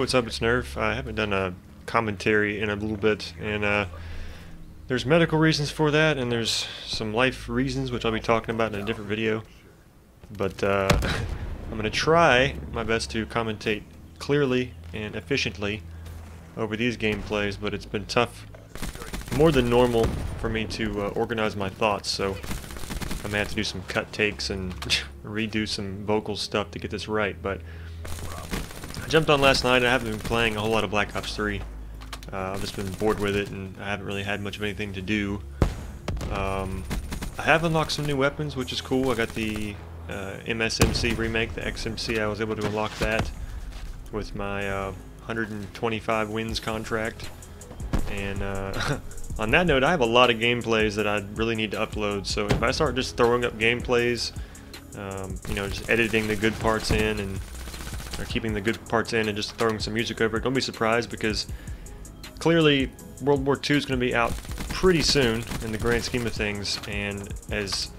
what's up? It's Nerf. I haven't done a commentary in a little bit, and there's medical reasons for that, and there's some life reasons, which I'll be talking about in a different video. But I'm going to try my best to commentate clearly and efficiently over these gameplays, but it's been tough, more than normal, for me to organize my thoughts, so I may have to do some cut takes and redo some vocal stuff to get this right. But I jumped on last night. I haven't been playing a whole lot of Black Ops 3. I've just been bored with it, and I haven't really had much of anything to do. I have unlocked some new weapons, which is cool. I got the MSMC remake, the XMC. I was able to unlock that with my 125 wins contract. And on that note, I have a lot of gameplays that I really need to upload. So if I start just throwing up gameplays, you know, just editing the good parts in and or keeping the good parts in and just throwing some music over it, don't be surprised, because clearly World War II is going to be out pretty soon in the grand scheme of things, and as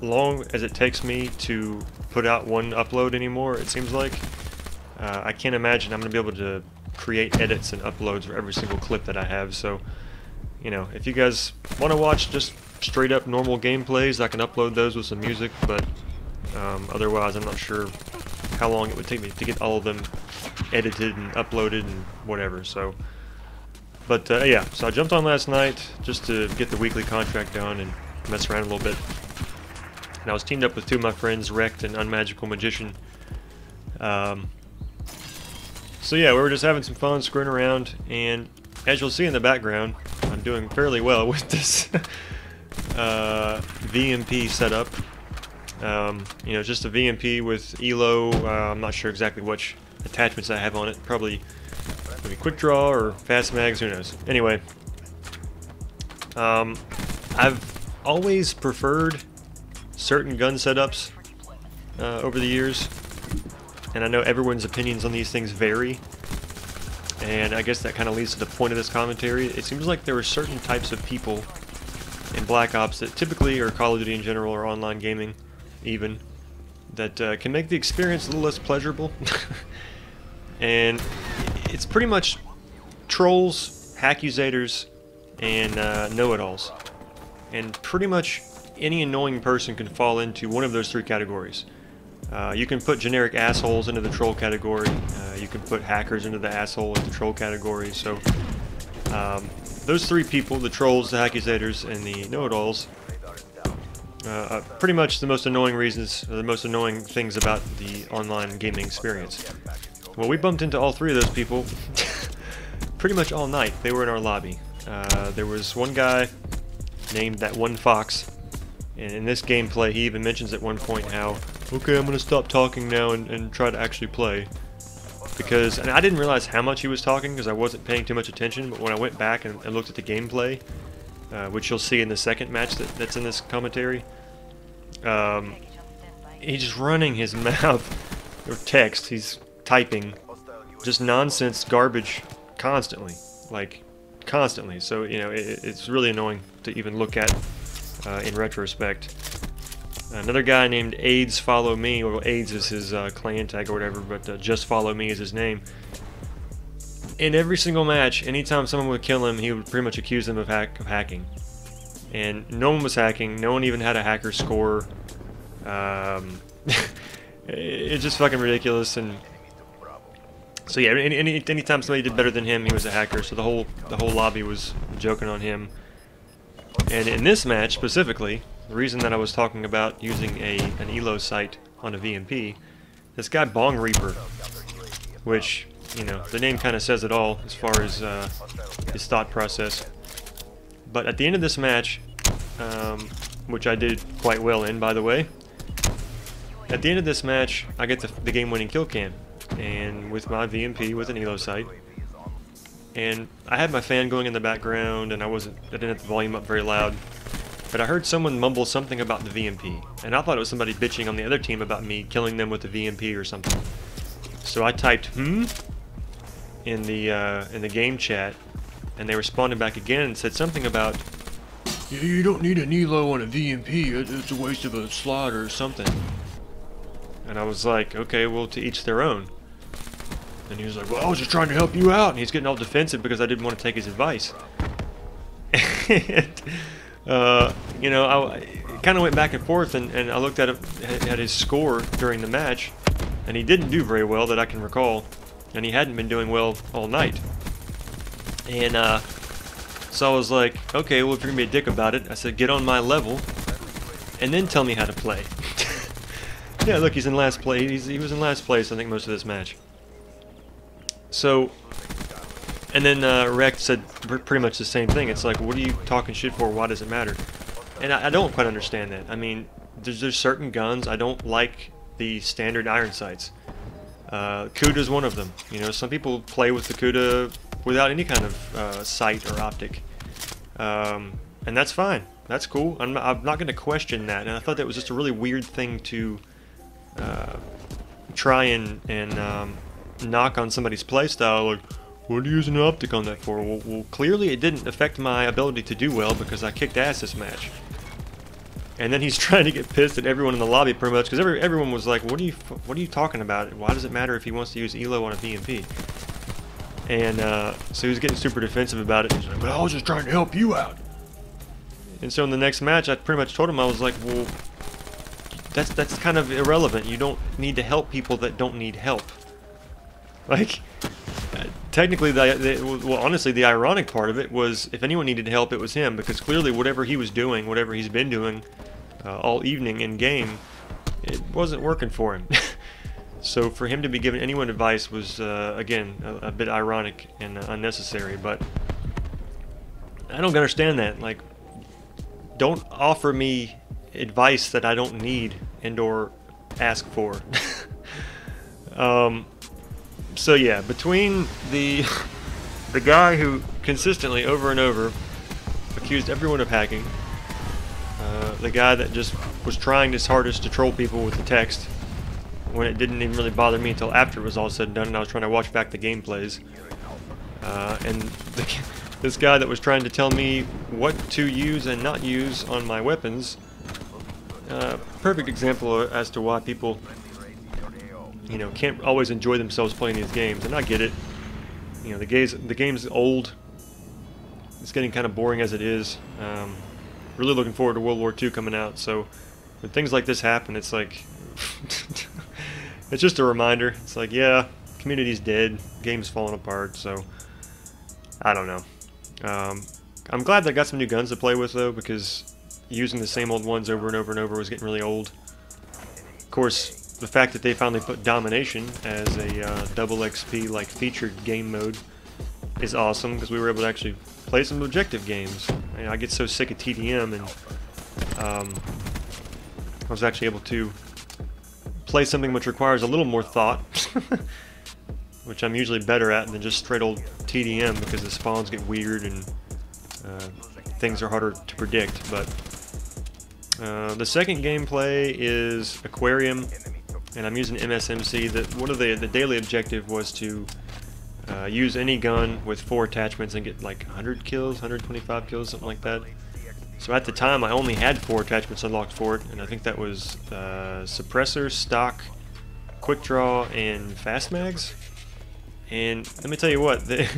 long as it takes me to put out one upload anymore, it seems like, I can't imagine I'm going to be able to create edits and uploads for every single clip that I have. So, you know, if you guys want to watch just straight up normal gameplays, I can upload those with some music, but otherwise I'm not sure how long it would take me to get all of them edited and uploaded and whatever. So, but yeah, so I jumped on last night just to get the weekly contract done and mess around a little bit. And I was teamed up with two of my friends, Wrecked and Unmagical Magician. So yeah, we were just having some fun, screwing around, and as you'll see in the background, I'm doing fairly well with this VMP setup. You know, just a VMP with ELO. I'm not sure exactly which attachments I have on it. Probably maybe quick draw or fast mags, who knows. Anyway, I've always preferred certain gun setups over the years, and I know everyone's opinions on these things vary, and I guess that kind of leads to the point of this commentary. It seems like there are certain types of people in Black Ops that typically, or Call of Duty in general, or online gaming even, that can make the experience a little less pleasurable. And it's pretty much trolls, Hackusators, and know-it-alls. And pretty much any annoying person can fall into one of those three categories. You can put generic assholes into the troll category. You can put hackers into the asshole and the troll category. So those three people, the trolls, the Hackusators, and the know-it-alls, pretty much the most annoying reasons, the most annoying things about the online gaming experience. Well, we bumped into all three of those people pretty much all night. They were in our lobby. There was one guy named That One Fox, and in this gameplay he even mentions at one point how, okay, I'm going to stop talking now and try to actually play. Because, and I didn't realize how much he was talking because I wasn't paying too much attention, but when I went back and looked at the gameplay, which you'll see in the second match that's in this commentary, he's just running his mouth, or text, he's typing just nonsense garbage constantly, like constantly. So, you know, it's really annoying to even look at in retrospect. Another guy named AIDS Follow Me, well, AIDS is his clan tag or whatever, but Just Follow Me is his name. In every single match, anytime someone would kill him, he would pretty much accuse them of hacking. And no one was hacking, no one even had a hacker score. It's just fucking ridiculous. And so yeah, anytime somebody did better than him, he was a hacker. So the whole lobby was joking on him. And in this match specifically, the reason that I was talking about using an ELO site on a VMP, this guy Bong Reaper, which, you know, the name kind of says it all as far as his thought process. But at the end of this match, which I did quite well in, by the way, at the end of this match, I get the game-winning kill cam, and with my VMP with an ELO site, and I had my fan going in the background, and I didn't have the volume up very loud. But I heard someone mumble something about the VMP, and I thought it was somebody bitching on the other team about me killing them with the VMP or something. So I typed in the game chat, and they responded back again and said something about, you don't need an ELO on a VMP, it's a waste of a slot or something. And I was like, okay, well, to each their own. And he was like, well, I was just trying to help you out. And he's getting all defensive because I didn't want to take his advice. And, you know, I kind of went back and forth, and I looked at his score during the match, and he didn't do very well that I can recall. And he hadn't been doing well all night. And so I was like, okay, well, if you're going to be a dick about it, I said, get on my level, and then tell me how to play. Yeah, look, he's in last place. He was in last place, I think, most of this match. So, and then Rex said pretty much the same thing. It's like, what are you talking shit for? Why does it matter? And I don't quite understand that. I mean, there's certain guns I don't like the standard iron sights. Kuda's one of them. You know, some people play with the Kuda without any kind of sight or optic, and that's fine. That's cool. I'm not going to question that. And I thought that was just a really weird thing to try and knock on somebody's playstyle. Like, what are you using an optic on that for? Well, clearly it didn't affect my ability to do well because I kicked ass this match. And then he's trying to get pissed at everyone in the lobby pretty much because everyone was like, what are you talking about? Why does it matter if he wants to use ELO on a BMP? And so he was getting super defensive about it. He's like, but I was just trying to help you out. And so in the next match, I pretty much told him, I was like, well, that's kind of irrelevant. You don't need to help people that don't need help. Like, technically, well, honestly, the ironic part of it was if anyone needed help, it was him, because clearly whatever he was doing, whatever he's been doing all evening in game, it wasn't working for him. So for him to be giving anyone advice was, again, a bit ironic and unnecessary, but I don't understand that. Like, don't offer me advice that I don't need and or ask for. So yeah, between the guy who consistently over and over accused everyone of hacking, the guy that just was trying his hardest to troll people with the text when it didn't even really bother me until after it was all said and done and I was trying to watch back the gameplays, and this guy that was trying to tell me what to use and not use on my weapons. Perfect example as to why people, you know, can't always enjoy themselves playing these games, and I get it. You know, the game's old. It's getting kind of boring as it is. Really looking forward to World War II coming out. So when things like this happen, it's like it's just a reminder. It's like, yeah, community's dead, game's falling apart. So I don't know. I'm glad that I got some new guns to play with though, because using the same old ones over and over and over was getting really old. Of course, the fact that they finally put Domination as a double XP like featured game mode is awesome, because we were able to actually play some objective games. You know, I get so sick of TDM, and I was actually able to play something which requires a little more thought, which I'm usually better at than just straight old TDM, because the spawns get weird and things are harder to predict. But the second gameplay is Aquarium, and I'm using MSMC. One of the daily objective was to use any gun with 4 attachments and get like 100 kills, 125 kills, something like that. So at the time I only had 4 attachments unlocked for it, and I think that was Suppressor, Stock, Quick Draw, and Fast Mags. And let me tell you what, the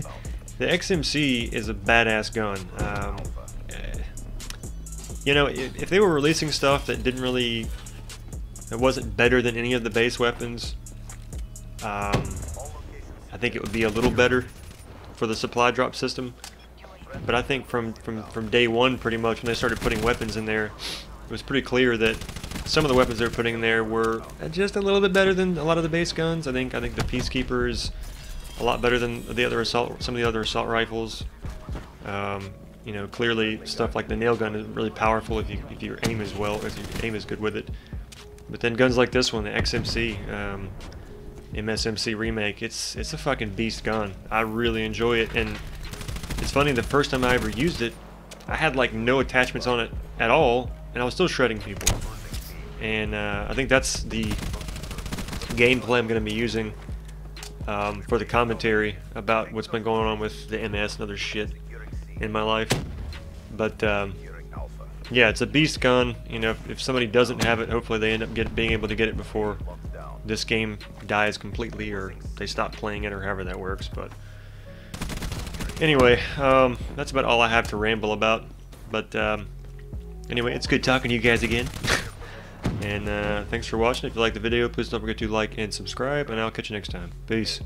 XMC is a badass gun. You know, if they were releasing stuff that wasn't better than any of the base weapons, I think it would be a little better for the supply drop system. But I think from day one, pretty much, when they started putting weapons in there, it was pretty clear that some of the weapons they were putting in there were just a little bit better than a lot of the base guns. I think the Peacekeeper is a lot better than some of the other assault rifles. You know, clearly stuff like the nail gun is really powerful if you aim as well, if your aim is good with it. But then guns like this one, the XMC, MSMC remake, it's a fucking beast gun. I really enjoy it, and it's funny, the first time I ever used it, I had like no attachments on it at all, and I was still shredding people. And I think that's the gameplay I'm going to be using for the commentary about what's been going on with the MS and other shit in my life. But yeah, it's a beast gun. You know, if somebody doesn't have it, hopefully they end up being able to get it before this game dies completely or they stop playing it or however that works. But anyway, that's about all I have to ramble about. But anyway, it's good talking to you guys again. And thanks for watching. If you liked the video, please don't forget to like and subscribe, and I'll catch you next time. Peace.